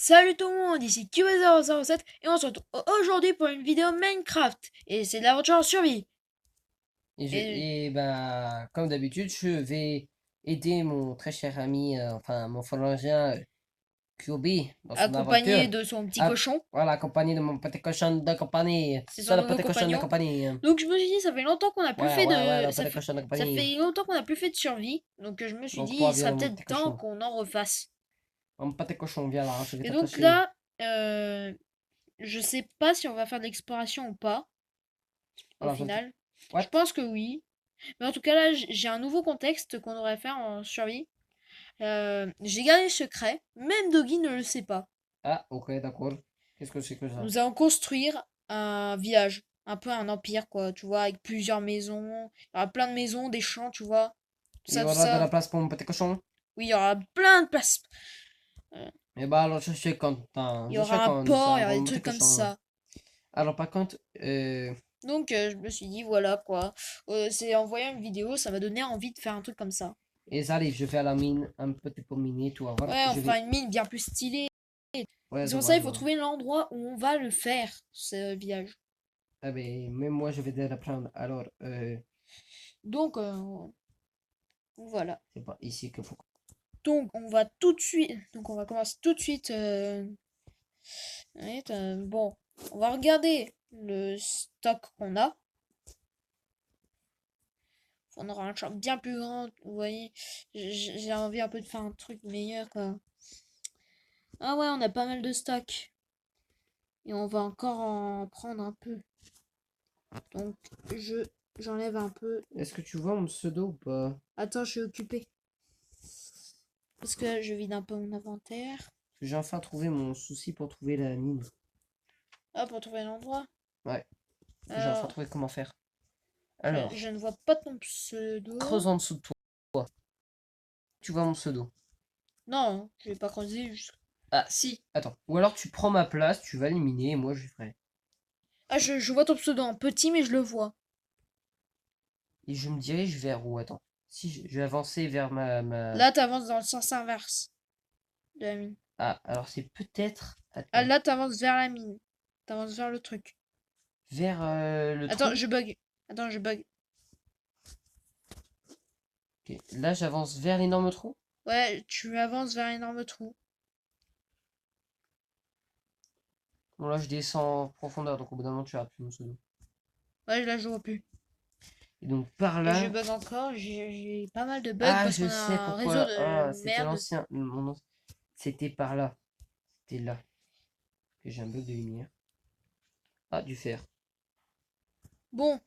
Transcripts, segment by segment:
Salut tout le monde, ici Q007 et on se retrouve aujourd'hui pour une vidéo Minecraft et c'est de l'aventure en survie. Et Bah, comme d'habitude, je vais aider mon très cher ami, enfin mon phalangiens Kirby dans son accompagné aventure. de son petit Ah, cochon, voilà, accompagné de mon petit cochon de compagnie. c'est son Ça, le nouveau petit cochon de compagnon. compagnie. Donc je me suis dit ça fait longtemps qu'on n'a plus Ouais, fait ouais, ouais, de le petit cochon de ça compagnie. fait longtemps qu'on n'a plus fait de survie. Donc je me suis Donc dit toi, il viens, serait mon peut-être petit temps cochon. qu'on en refasse. Mon petit cochon, viens là, je vais Et donc t'attacher. là je sais pas si on va faire de l'exploration ou pas au Alors, final. Je what? pense que oui. Mais en tout cas là j'ai un nouveau contexte qu'on devrait faire en survie. J'ai gardé le secret, même Doggy ne le sait pas. Ah, ok, d'accord. Qu'est-ce que c'est que ça? Nous allons construire un village, un peu un empire, quoi, tu vois, avec plusieurs maisons. Il y aura plein de maisons, des champs, tu vois. Tout Il y ça, tout aura de la ça. place pour mon petit cochon? Oui, il y aura plein de places. Euh, Eh bah, alors, je suis content. Il y Je suis aura un content, c'est port, il un y aura des bon petit trucs comme cochon. ça. Alors, par contre, Donc, je me suis dit, voilà, quoi. C'est en voyant une vidéo, ça m'a donné envie de faire un truc comme ça. et ça arrive, je vais à la mine, un petit peu miner, tu vas voir. Ouais, Je enfin, vais. une mine bien plus stylée. Ouais, Mais je pour vois, ça, il je faut vois. trouver l'endroit où on va le faire, ce village. Ah ben, même moi, je vais déjà l'apprendre. Alors, Donc, voilà. c'est pas ici qu'il faut. Donc, on va tout de suite. Donc, on va commencer tout de suite. Ouais, bon, on va regarder le stock qu'on a. On aura un champ bien plus grand. Vous voyez, j'ai envie un peu de faire un truc meilleur, quoi. Ah ouais, on a pas mal de stock. Et on va encore en prendre un peu. Donc, j'enlève un peu. Est-ce que tu vois mon pseudo ou pas? Attends, je suis occupé. Parce que là, je vide un peu mon inventaire. J'ai enfin trouvé mon souci pour trouver la mine. Ah, pour trouver l'endroit. Ouais, j'ai enfin Alors, trouvé comment faire. je Alors, ne vois pas ton pseudo. creuse en dessous de toi. Tu vois mon pseudo. Non, je vais pas creuser. Ah, si, attends. Ou alors tu prends ma place, tu vas l'éliminer et moi je ferai. Ah, je vois ton pseudo en petit, mais je le vois. Et je me dirige vers où? Attends. Si je vais avancer vers ma. Là, t'avances dans le sens inverse de la mine. Ah, alors c'est peut-être. Ah, Attends. là, t'avances vers la mine. T'avances vers le truc. Vers le Attends, trou. je bug. Attends, je bug. Ok, là j'avance vers l'énorme trou. Ouais, tu avances vers l'énorme trou. Bon, là je descends en profondeur, donc au bout d'un moment tu verras plus mon pseudo. Ouais, là, je vois plus. Et donc par Et je là. bug encore. J'ai pas mal de bugs Ah, parce je qu'on a sais un réseau pourquoi. Ah, de c'était merde. l'ancien. C'était par là. C'était là. Que j'ai un bug de lumière. Ah, du fer. Bon,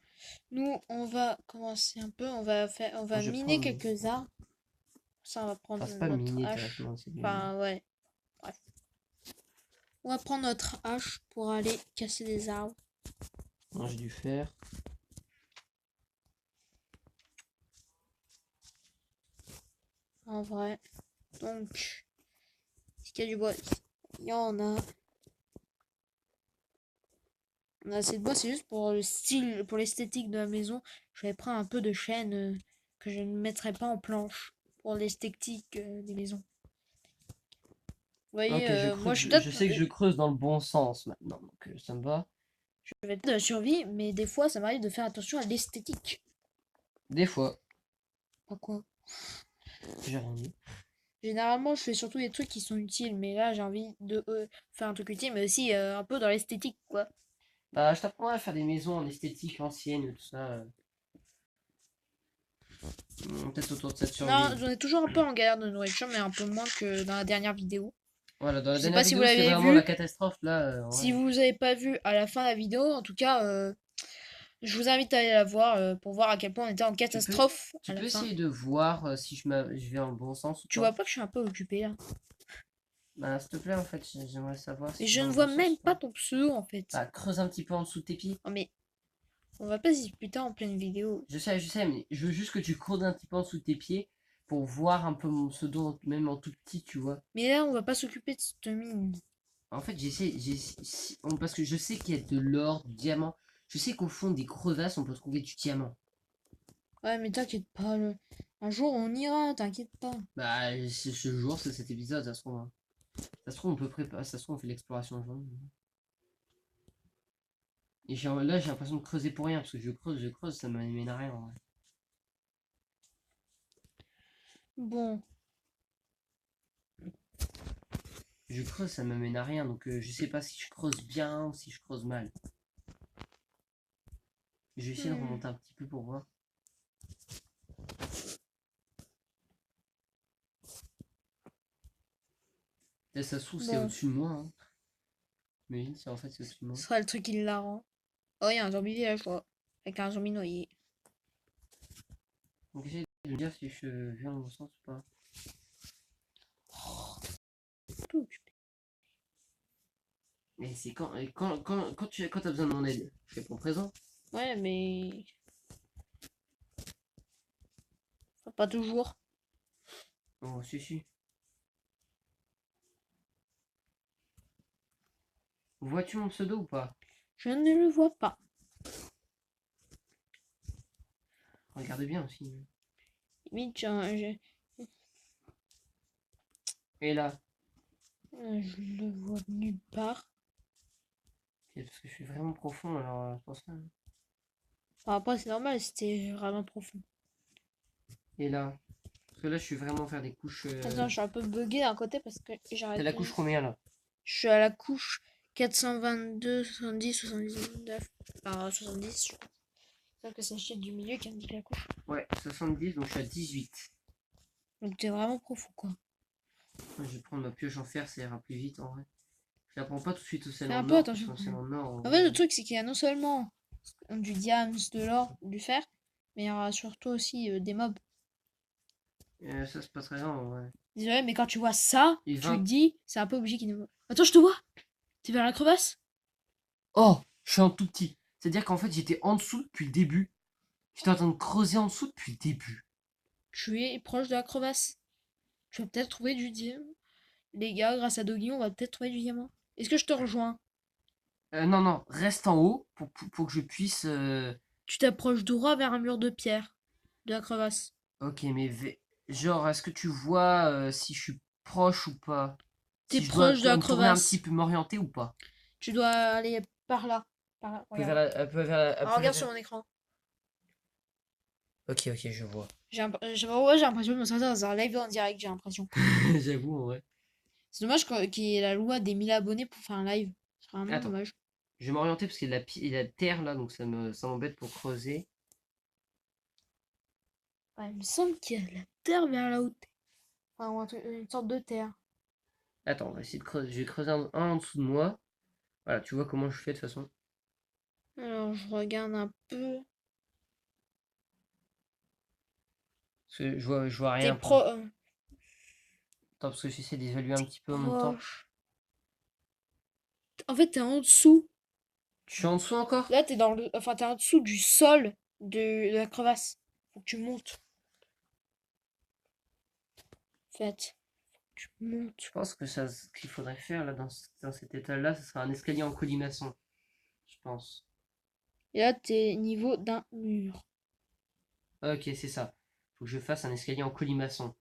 nous, on va commencer un peu. On Moi, va je miner prends. quelques arbres. Ça, on va prendre Enfin, c'est pas notre miner hache. directement, c'est du. Enfin, ouais. Bref. On va prendre notre hache pour aller casser des arbres. Non, j'ai du fer. En vrai. Donc, s'il y a du bois, il y en a. On a assez de bois, c'est juste pour le style, pour l'esthétique de la maison. Je vais prendre un peu de chêne que je ne mettrai pas en planche pour l'esthétique des maisons. Vous voyez, Ok, moi je sais que je creuse dans le bon sens maintenant, donc ça me va. je vais être de la survie, mais des fois ça m'arrive de faire attention à l'esthétique. Des fois, Pas quoi. j'ai rien dit. Généralement, je fais surtout des trucs qui sont utiles, mais là j'ai envie de faire un truc utile, mais aussi un peu dans l'esthétique, quoi. Bah, je t'apprends à faire des maisons en esthétique ancienne, tout ça. Peut-être autour de cette Non, survie. j'en ai toujours un peu en galère de nourriture, mais un peu moins que dans la dernière vidéo. Voilà, dans la Je sais dernière pas si vous vidéo, c'était l'avez vraiment la vu. catastrophe là. Si Ouais. vous avez pas vu à la fin de la vidéo, en tout cas, je vous invite à aller la voir pour voir à quel point on était en Tu peux, catastrophe à tu la peux fin. essayer de voir si je vais en bon sens ou Tu vois pas. pas que je suis un peu occupée là. Bah, s'il te plaît, en fait, j'aimerais savoir Mais si je je vais ne en vois bon même sens ou pas pas. ton pseudo en fait. Bah, creuse un petit peu en dessous de tes pieds. Oh mais on va pas se disputer en pleine vidéo. Je sais, mais je veux juste que tu creuses un petit peu en dessous de tes pieds pour voir un peu mon pseudo, même en tout petit, tu vois. Mais là on va pas s'occuper de cette mine. En fait, parce que je sais qu'il y a de l'or, du diamant. Je sais qu'au fond des crevasses, on peut trouver du diamant. Ouais mais t'inquiète pas, un jour on ira, t'inquiète pas. Bah, ce jour, c'est cet épisode, ça se trouve, hein. Ça se trouve, on peut préparer. Ça se trouve, on fait l'exploration aujourd'hui. Et là, j'ai l'impression de creuser pour rien, parce que je creuse, ça m'amène à rien en vrai. Bon, Je creuse, ça m'amène à rien, donc je sais pas si je creuse bien ou si je creuse mal. Je vais essayer de remonter un petit peu pour voir. Et ça se trouve, c'est bon, au-dessus de moi. Hein. Mais si en fait c'est au-dessus de moi. ce sera le truc qui rend. Oh, il y a un zombie villageois. Avec un zombie noyé. Donc j'essaie de me dire si je viens dans mon sens ou pas. Tout occupé. Et c'est quand tu as besoin de mon aide, je réponds présent. Ouais, mais. Pas toujours. Oh, si. Vois-tu mon pseudo ou pas? Je ne le vois pas. Regarde bien aussi. Limite, Et là, je le vois nulle part. c'est parce que je suis vraiment profond, alors c'est pour ça. Enfin, après, c'est normal, c'était vraiment profond. Et là, parce que là je suis vraiment faire des couches. Attends, je suis un peu bugué d'un côté parce que T'as j'arrête. la couche combien là? Je suis à la couche 422, 70, 79. Enfin, 70, je crois. C'est que c'est le chiffre du milieu qui indique la couche. Ouais, 70, donc je suis à 18. Donc t'es vraiment profond, quoi. Je vais prendre ma pioche en fer, ça ira plus vite en vrai. Je la prends pas tout de suite au sel Fais en un peu or, parce attention qu'au quand sel même. en or. En fait, le truc, c'est qu'il y a non seulement du diamant, de l'or, du fer, mais il y aura surtout aussi des mobs. Ça se passerait bien en vrai. Désolé, mais quand tu vois ça, Et tu te 20. dis, c'est un peu obligé qu'il ne. Attends, je te vois! T'es vers la crevasse? Oh, je suis un tout petit. C'est-à-dire qu'en fait j'étais en dessous depuis le début. J'étais en train de creuser en dessous depuis le début. Tu es proche de la crevasse. Tu vas peut-être trouver du diamant. Les gars, grâce à Doggy, on va peut-être trouver du diamant. Est-ce que je te rejoins? Non, reste en haut pour que je puisse. Tu t'approches droit vers un mur de pierre de la crevasse. Ok, mais genre, est-ce que tu vois si je suis proche ou pas? T'es Si je dois proche de la me tourner un petit crevasse. peu, m'orienter ou pas? Tu dois aller par là. Par là, Un peu vers regarde. la, un peu vers la- un Alors, peu regarde vers- sur mon écran. Ok, ok, je vois. Ouais, j'ai l'impression de me sentir dans un live en direct, j'ai l'impression. J'avoue, en vrai. C'est dommage qu'il y ait la loi des 1000 abonnés pour faire un live. C'est vraiment Attends, dommage. je vais m'orienter parce qu'il y a il y a de la terre là, donc ça m'embête pour creuser. Ouais, il me semble qu'il y a de la terre vers là où t'es. Enfin, ou une sorte de terre. Attends, on va essayer de creuser. Je vais creuser un en dessous de moi. Voilà, tu vois comment je fais de toute façon. Alors, je regarde un peu. Parce que je vois T'es rien. pro... Attends, parce que j'essaie d'évaluer un petit peu en même temps. proche. En fait, t'es en dessous. Tu suis en dessous encore? Là, t'es dans le... Enfin, t'es en dessous du sol de la crevasse. Faut que tu montes. En fait, tu Je montes. pense que ce qu'il faudrait faire là dans cet état-là, ce sera un escalier en colimaçon. Je pense. Et là, t'es niveau d'un mur. Ok, c'est ça. Faut que je fasse un escalier en colimaçon.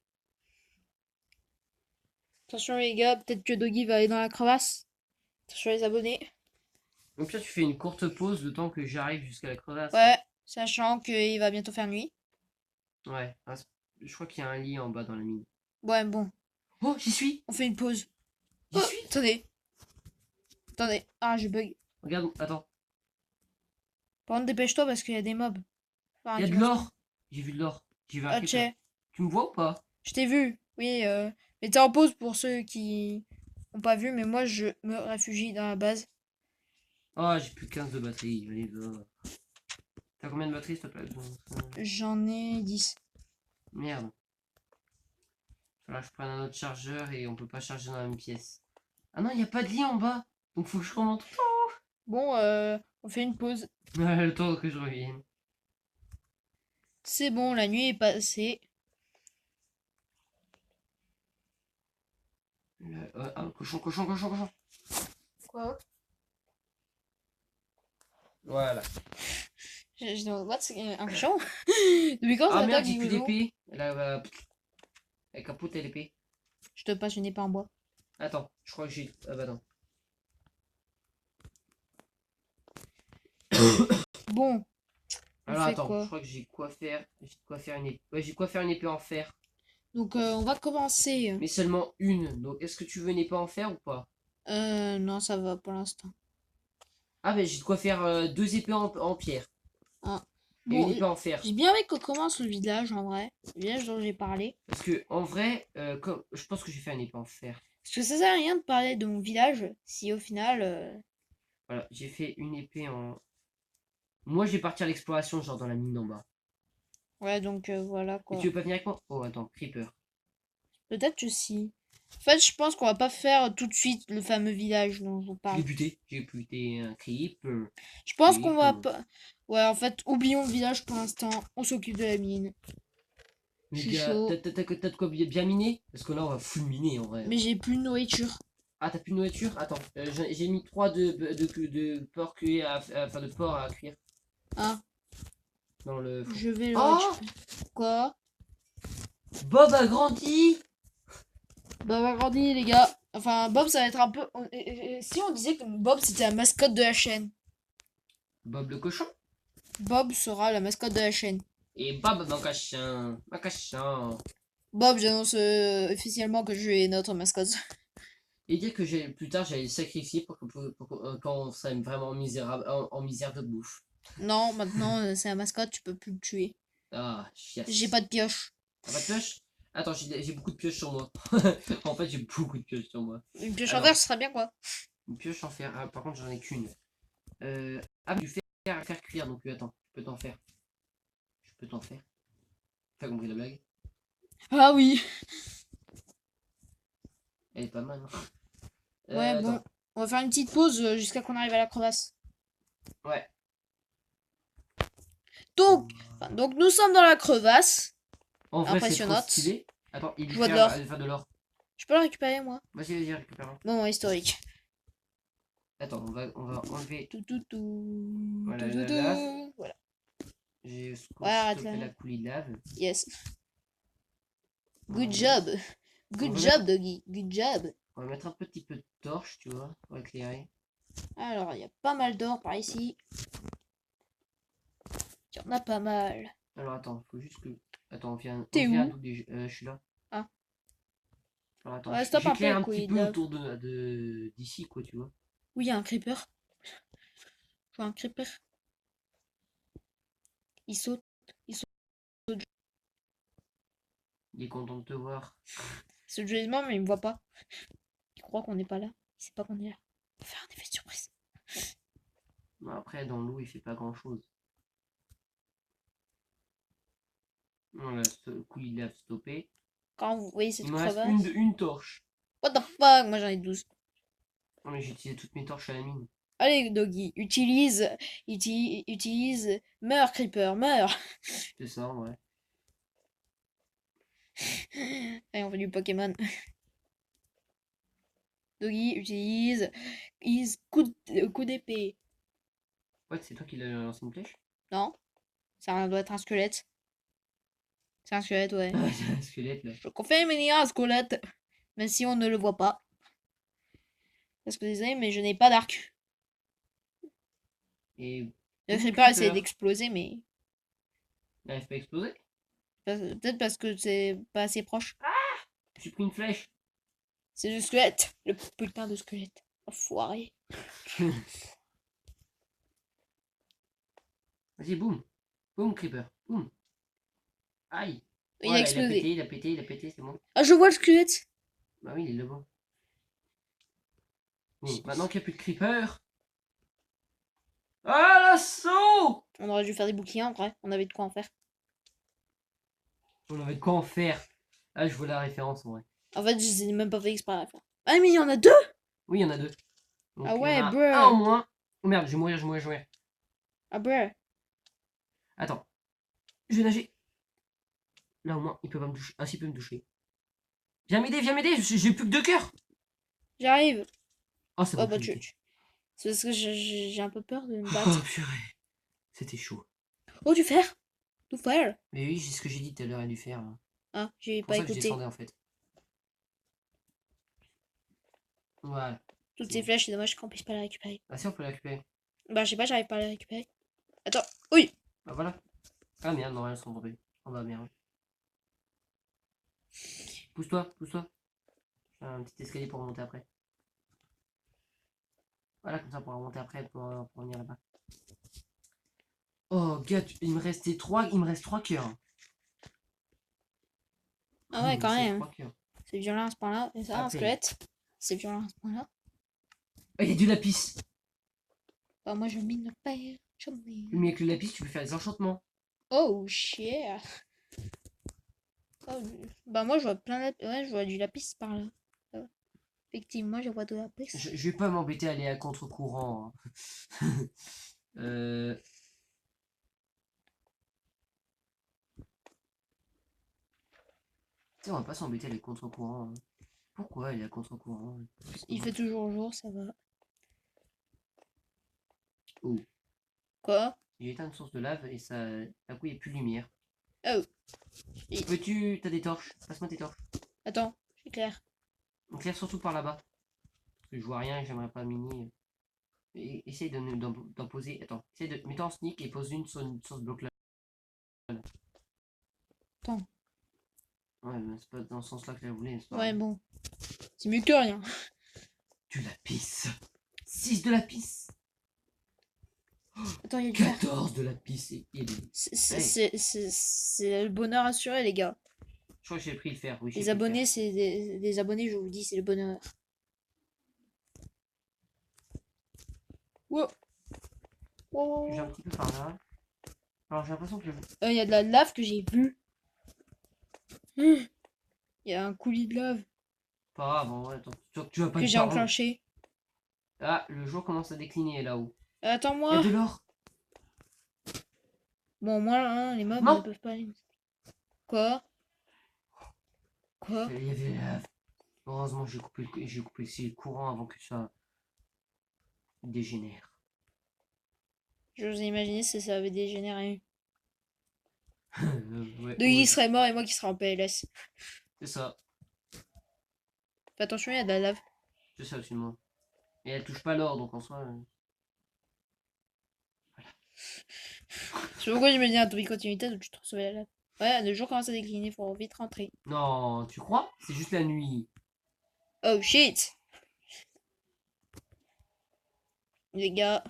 Attention les gars, peut-être que Doggy va aller dans la crevasse. Attention les abonnés. Donc là, tu fais une courte pause le temps que j'arrive jusqu'à la crevasse. Ouais, sachant qu'il va bientôt faire nuit. Ouais. Je crois qu'il y a un lit en bas dans la mine. Ouais, bon, Oh, j'y suis! on fait une pause. J'y Oh, suis! attendez, attendez. Ah, je bug. Regarde, attends. Par contre, dépêche-toi parce qu'il y a des mobs. Il Enfin, y a qui de vont l'or! spawn. J'ai vu de l'or. J'y vais un Ah, creeper. tchè, Tu me vois ou pas? je t'ai vu. Oui, mais t'es en pause pour ceux qui n'ont pas vu, mais moi, je me réfugie dans la base. Oh, j'ai plus 15 de batterie. Allez, va. T'as combien de batterie, s'il te plaît? J'en ai 10. Merde. Falloir que je prenne un autre chargeur et on peut pas charger dans la même pièce. Ah non, il n'y a pas de lit en bas. Donc faut que je remonte. Bon, on fait une pause. Le temps que je revienne. C'est bon, la nuit est passée. Ah, cochon. Quoi? Voilà. J'ai dans what, c'est un cochon? Depuis quand ça Ah merde, attaque j'ai les plus cochons? d'épée. Elle a capoté l'épée. Je te passe une épée en bois. Attends, je crois que j'ai... Ah bah non. Bon, on Alors fait attends, je quoi? crois que j'ai quoi faire. J'ai de quoi faire une épée. Ouais, j'ai de quoi faire une épée en fer. Donc, on va commencer. Mais seulement une. Donc est-ce que tu veux une épée en fer ou pas? Non, ça va pour l'instant. Ah bah j'ai de quoi faire deux épées en pierre. Ah. Et une Bon, épée en fer. j'ai bien aimé qu'on commence le village en vrai. Le village dont j'ai parlé. Parce que en vrai, je pense que j'ai fait une épée en fer. Parce que ça sert à rien de parler de mon village si au final. Voilà, j'ai fait une épée en... Moi je vais partir à l'exploration, genre dans la mine en bas. Ouais, donc voilà Et quoi. tu veux pas venir avec moi? Oh attends, Creeper. Peut-être que si. En fait, je pense qu'on va pas faire tout de suite le fameux village dont je vous Je l'ai parle. buté. J'ai buté un Creeper. Je pense qu'on va Creeper. pas. Ouais, en fait, oublions le village pour l'instant. On s'occupe de la mine. Je Les suis gars, chaud. t'as de quoi bien miner? Parce que là on va full miner en vrai. Mais j'ai plus de nourriture. Ah, t'as plus de nourriture? Attends, j'ai mis 3 de porc cuit enfin de porc à cuire Ah, dans le four. je vais le Oh! récupérer. Quoi? Bob a grandi! Bob a grandi, les gars. Enfin, Bob, ça va être un peu. Si on disait que Bob c'était la mascotte de la chaîne, Bob le cochon? Bob sera la mascotte de la chaîne. Et Bob mon cachin. Ma cachin. Bob, j'annonce officiellement que je suis notre mascotte. Et dire que plus tard j'allais le sacrifier quand on serait vraiment misérable, en misère de bouffe. Non, maintenant c'est la mascotte, tu peux plus le tuer. Ah, J'ai chiasse. pas de pioche. T'as pas de pioche? Attends, j'ai beaucoup de pioches sur moi. En fait, j'ai beaucoup de pioches sur moi. Une pioche en Alors, verre, ce serait bien quoi. une pioche en fer. Ah, par contre, j'en ai qu'une. Ah, du fer à faire cuire, donc attends, je peux t'en faire. Je peux t'en faire. T'as compris la blague? Ah oui. Elle est pas mal, hein. Ouais, bon. Attends. On va faire une petite pause jusqu'à qu'on arrive à la crevasse. Ouais. Donc nous sommes dans la crevasse. En vrai, c'est trop Impressionnante. stylé. Attends, il Je lui vois fait de l'or. faire de l'or. Je peux le récupérer moi? Vas-y, vas-y, récupère-le. Moment historique. Attends, on va enlever Tout tout tout. voilà, Tout tout la lave. tout. Voilà. J'ai Ouais, arrête stoppé là. la coulis de lave. Yes. On Good va job. mettre, on Good va job, mettre, Doggy. Good job. on va mettre un petit peu de torche, tu vois, pour éclairer. Alors, il y a pas mal d'or par ici. Il y en a pas mal. Alors attends, faut juste que. Attends, T'es on vient où? d'où déjà je suis là. Ah. Alors attends, Ouais, stop un j'éclaire peu, un quoi, petit il peu lave. autour d'ici, quoi, tu vois. Oui, il y a un creeper. Je vois un creeper. Il saute. Il saute. Il est content de te voir. Il saute joyeusement, mais il me voit pas. Il croit qu'on n'est pas là. Il sait pas qu'on est là. On va faire un effet de surprise. Bon, après, dans l'eau, il fait pas grand-chose. On a ce coulis de lave stoppé. Quand vous voyez Il cette me reste crevasse. une torche. What the fuck? Moi j'en ai 12. Non, mais j'ai utilisé toutes mes torches à la mine. Allez, Doggy, utilise. Meurs, creeper, meurs. C'est ça, ouais. Allez, on fait du Pokémon. Doggy, coup d'épée. Ouais, c'est toi qui l'as lancé une flèche? Non? Ça doit être un squelette. C'est un squelette, ouais. Ah, c'est un squelette, là. Je confirme, il y a un squelette. Même si on ne le voit pas. Parce que désolé, mais je n'ai pas d'arc. Et. Le Ouh, creeper essaie creeper. d'exploser, mais. Il n'arrive pas à exploser? Peut-être parce que c'est pas assez proche. J'ai pris une flèche. C'est le squelette. Le putain de squelette. Enfoiré. Vas-y, boum. Boum, creeper. Boum. Aïe. Il a Voilà, il a explosé. pété, il a pété, il a pété, c'est bon. Ah, je vois le squelette. Bah oui, il est là-bas. Bon, maintenant qu'il n'y a plus de creeper. Ah, l'assaut! On aurait dû faire des boucliers en vrai. On avait de quoi en faire. On avait de quoi en faire. Ah, je vois la référence en vrai. En fait, je les ai même pas fait exprès à la fin. Ah, mais il y en a deux. Oui, il y en a deux. Donc Ah il y en ouais, a un en bruh. moins. Oh merde, je vais mourir, je vais mourir, je vais mourir. Ah, bruh. Attends. Je vais nager. Là au moins, il peut pas me toucher. Ah, si, il peut me toucher. Viens m'aider, viens m'aider. J'ai plus que 2 cœurs. J'arrive. Oh, c'est Oh, bon, bah, je l'ai buté. c'est parce que j'ai un peu peur de me Oh, battre. purée. C'était chaud. Oh, du fer. Du fer. Mais oui, c'est ce que j'ai dit tout à l'heure à lui faire. Ah, j'ai C'est pour pas ça que je écouté. descendais en fait. Ouais. Toutes ces flèches, c'est dommage qu'on puisse pas les récupérer. Ah si, on peut la récupérer. Bah, je sais pas, j'arrive pas à les récupérer. Attends, oui. Bah voilà. Ah merde, non, elles sont tombées. Oh bah merde. Pousse-toi, pousse-toi. J'ai un petit escalier pour remonter après. Voilà, comme ça, pour remonter après, pour venir là-bas. Oh, gars, il me restait 3, il me reste 3 cœurs. Ah ouais, quand C'est même. 3 cœurs. C'est violent à ce point-là. Et ça, À un peine. squelette. C'est violent à ce point-là. Oh, il y a du lapis. Bah, moi, je mine le père. Je mine. Mais avec le lapis, tu peux faire des enchantements. Oh, shit. Oh, bah, moi, je vois plein de... Ouais, je vois du lapis par là. Effectivement, je vois de lapis. Je vais pas m'embêter à aller à contre-courant. Hein. Tu sais, on va pas s'embêter à aller contre-courant. Hein. Pourquoi aller à contre-courant? Il fait toujours jour, ça va. Oh. Quoi? J'ai éteint une source de lave et ça. D'un coup, il n'y a plus de lumière. Oh. Peux-tu. T'as des torches? Passe-moi tes torches. Attends, c'est clair. On claire surtout par là-bas. Parce que je vois rien et j'aimerais pas mini. Essaye d'en poser. Attends, essaye de. Mets-toi en sneak et pose une sur ce bloc là. Attends. Ouais, mais c'est pas dans ce sens là que je voulais. Ouais, bon. C'est mieux que rien. Du lapis. 6 de lapis. Attends, il y a du fer. 14 de lapis. C'est le bonheur assuré, les gars. Je crois que j'ai pris le fer. Oui, j'ai Les pris le fer. abonnés, c'est des abonnés, je vous dis, c'est le bonheur. Wow. Wow. J'ai un petit peu par là. Alors j'ai l'impression que Il y a de la lave que j'ai vue. Il y a un coulis de lave pas grave, en vrai, attends. Tu vas pas que te j'ai barrer. enclenché. Ah, le jour commence à décliner là-haut. Il y a Attends-moi. de l'or. Bon, moi, hein, les mobs Non. ne peuvent pas aller. Quoi? Quoi? Il y avait la lave. Heureusement, j'ai coupé le courant avant que ça dégénère. J'ose imaginer si ça avait dégénéré. Ouais, De qui serait mort et moi qui serais en PLS. c'est ça. Fais attention, il y a de la lave. C'est ça aussi, moi. Et elle touche pas l'or, donc en soi. Je sais pourquoi je me dis un topic continuité où tu te sauver la lave. Ouais, le jour commence à décliner, faut vite rentrer. Non, tu crois? C'est juste la nuit. Oh shit! Les gars,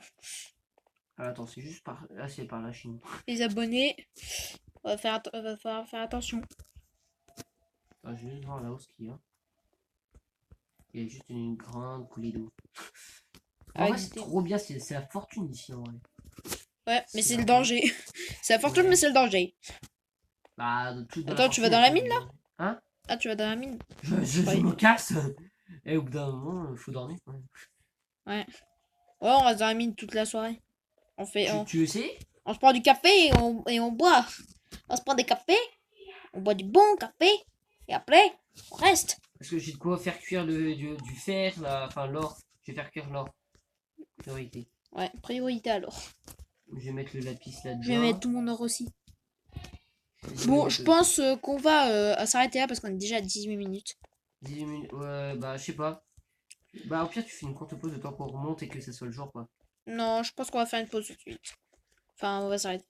Ah, attends, c'est juste par. Là, c'est par la Chine. les abonnés, va falloir faire attention. Attends, je vais juste voir là-haut ce qu'il y a. Il y a juste une grande coulée d'eau. En vrai, c'est trop bien, c'est la fortune ici en vrai. Ouais, mais c'est le danger. C'est la fortune, Ouais. mais c'est le danger. Bah, tout dans Attends, tu vas dans la mine là? Hein? Ah, tu vas dans la mine? Je me casse. Et au bout d'un moment, faut dormir. Ouais. Ouais. Ouais, on reste dans la mine toute la soirée. On fait. Tu veux essayer? On se prend du café et on boit. On se prend des cafés, on boit du bon café, et après, on reste. Parce que j'ai de quoi faire cuire du fer, là, enfin l'or. Je vais faire cuire l'or. Priorité. Ouais, priorité alors. Je vais mettre le lapis là-dedans. Je vais mettre tout mon or aussi. Bon, je pense qu'on va s'arrêter là parce qu'on est déjà à 18 minutes. 18 minutes, ouais, bah, je sais pas. Bah, au pire, tu fais une courte pause de temps qu'on remonte et que ça soit le jour, quoi. Non, je pense qu'on va faire une pause tout de suite. Enfin, on va s'arrêter.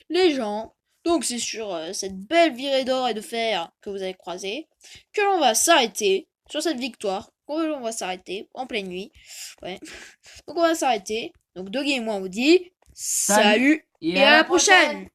Les gens, donc c'est sur cette belle virée d'or et de fer que vous avez croisé que l'on va s'arrêter sur cette victoire. On va s'arrêter en pleine nuit. Ouais. Donc on va s'arrêter. Donc Doggy et moi on vous dit salut et à la prochaine.